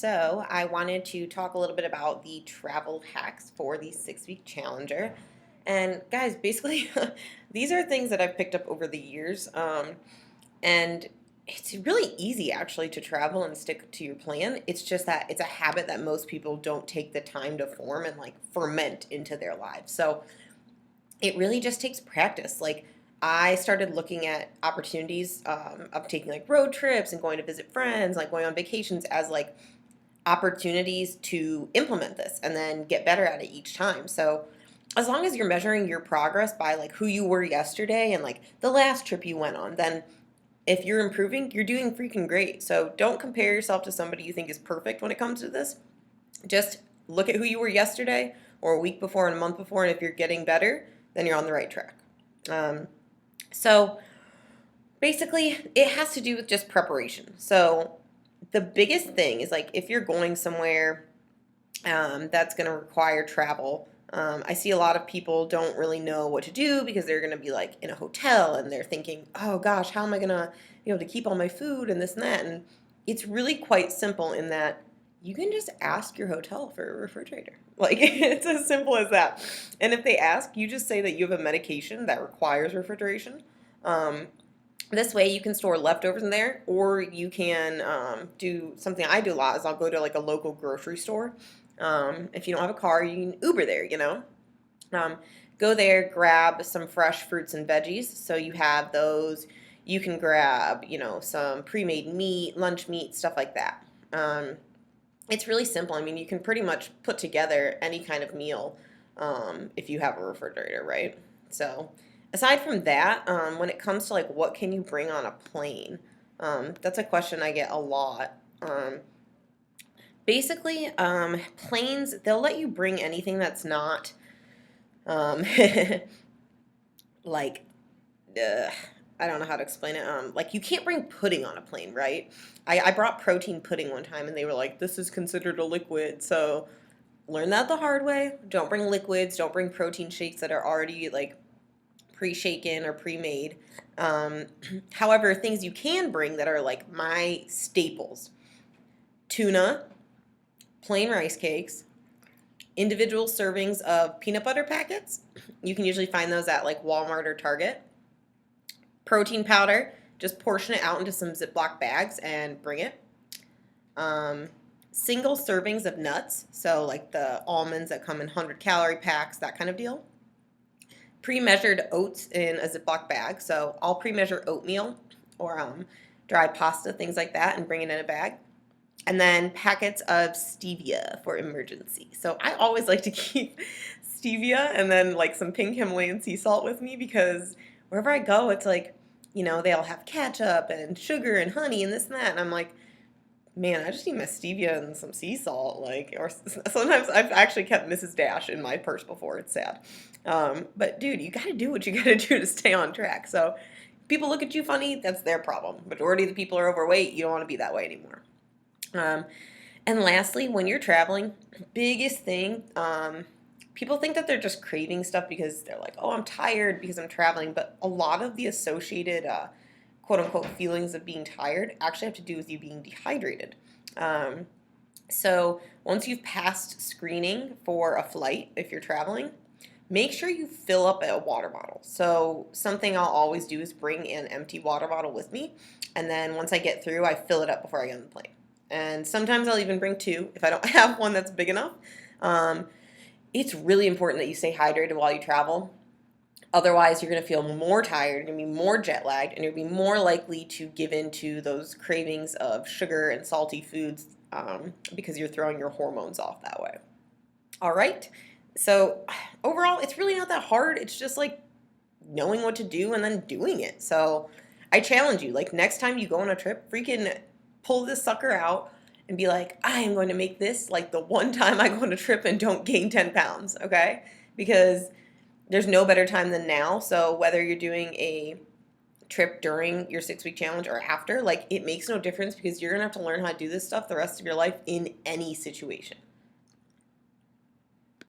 So, I wanted to talk a little bit about the travel hacks for the 6 week challenger. And guys, basically, these are things that I've picked up over the years. And it's really easy actually to travel and stick to your plan. It's just that it's a habit that most people don't take the time to form and like ferment into their lives. So, it really just takes practice. Like, I started looking at opportunities of taking like road trips and going to visit friends, like going on vacations as like opportunities to implement this and then get better at it each time. So as long as you're measuring your progress by like who you were yesterday and like the last trip you went on, then if you're improving, you're doing freaking great. So don't compare yourself to somebody you think is perfect when it comes to this. Just look at who you were yesterday or a week before and a month before, and if you're getting better, then you're on the right track. Um, so basically, it has to do with just preparation. So the biggest thing is like if you're going somewhere that's going to require travel. I see a lot of people don't really know what to do because they're going to be like in a hotel and they're thinking, oh gosh, how am I going to be able to keep all my food and this and that? And it's really quite simple in that you can just ask your hotel for a refrigerator. Like it's as simple as that. And if they ask, you just say that you have a medication that requires refrigeration. Um, this way you can store leftovers in there, or you can do something I do a lot is I'll go to like a local grocery store. If you don't have a car, you can Uber there. Um, Go there, grab some fresh fruits and veggies. So you have those. You can grab, some pre-made meat, lunch meat, stuff like that. It's really simple. I mean, you can pretty much put together any kind of meal if you have a refrigerator, right? So, aside from that, when it comes to like what can you bring on a plane, that's a question I get a lot. Basically, planes, they'll let you bring anything that's not um, like uh, I don't know how to explain it. Like you can't bring pudding on a plane, right? I brought protein pudding one time, and they were like, "This is considered a liquid." So learn that the hard way. Don't bring liquids. Don't bring protein shakes that are already like pre-shaken or pre-made. Um, However, things you can bring that are like my staples: tuna, plain rice cakes, individual servings of peanut butter packets. You can usually find those at like Walmart or Target. Protein powder, just portion it out into some Ziploc bags and bring it. Um, Single servings of nuts, so like the almonds that come in 100-calorie packs, that kind of deal. Pre-measured oats in a Ziploc bag, so I'll pre-measure oatmeal or dry pasta, things like that, and bring it in a bag. And then packets of stevia for emergency. So I always like to keep stevia and then like some pink Himalayan sea salt with me because wherever I go, it's like, they all have ketchup and sugar and honey and this and that. And I'm like, man, I just need my stevia and some sea salt. Like, or sometimes I've actually kept Mrs. Dash in my purse before. It's sad. But dude, you got to do what you got to do to stay on track. So people look at you funny, that's their problem. Majority of the people are overweight. You don't want to be that way anymore. Um, and lastly, when you're traveling, biggest thing, people think that they're just craving stuff because they're like, oh, I'm tired because I'm traveling. But a lot of the associated quote unquote feelings of being tired actually have to do with you being dehydrated. Um, so once you've passed screening for a flight, if you're traveling, make sure you fill up a water bottle. So something I'll always do is bring an empty water bottle with me. And then once I get through, I fill it up before I get on the plane. And sometimes I'll even bring two if I don't have one that's big enough. Um, it's really important that you stay hydrated while you travel. Otherwise, you're going to feel more tired, you're going to be more jet lagged, and you'll be more likely to give in to those cravings of sugar and salty foods because you're throwing your hormones off that way. All right. So, overall, it's really not that hard. It's just like knowing what to do and then doing it. So, I challenge you, like, next time you go on a trip, freaking pull this sucker out and be like, I am going to make this like the one time I go on a trip and don't gain 10 pounds, okay? Because there's no better time than now. So whether you're doing a trip during your 6 week challenge or after, like it makes no difference because you're gonna have to learn how to do this stuff the rest of your life in any situation.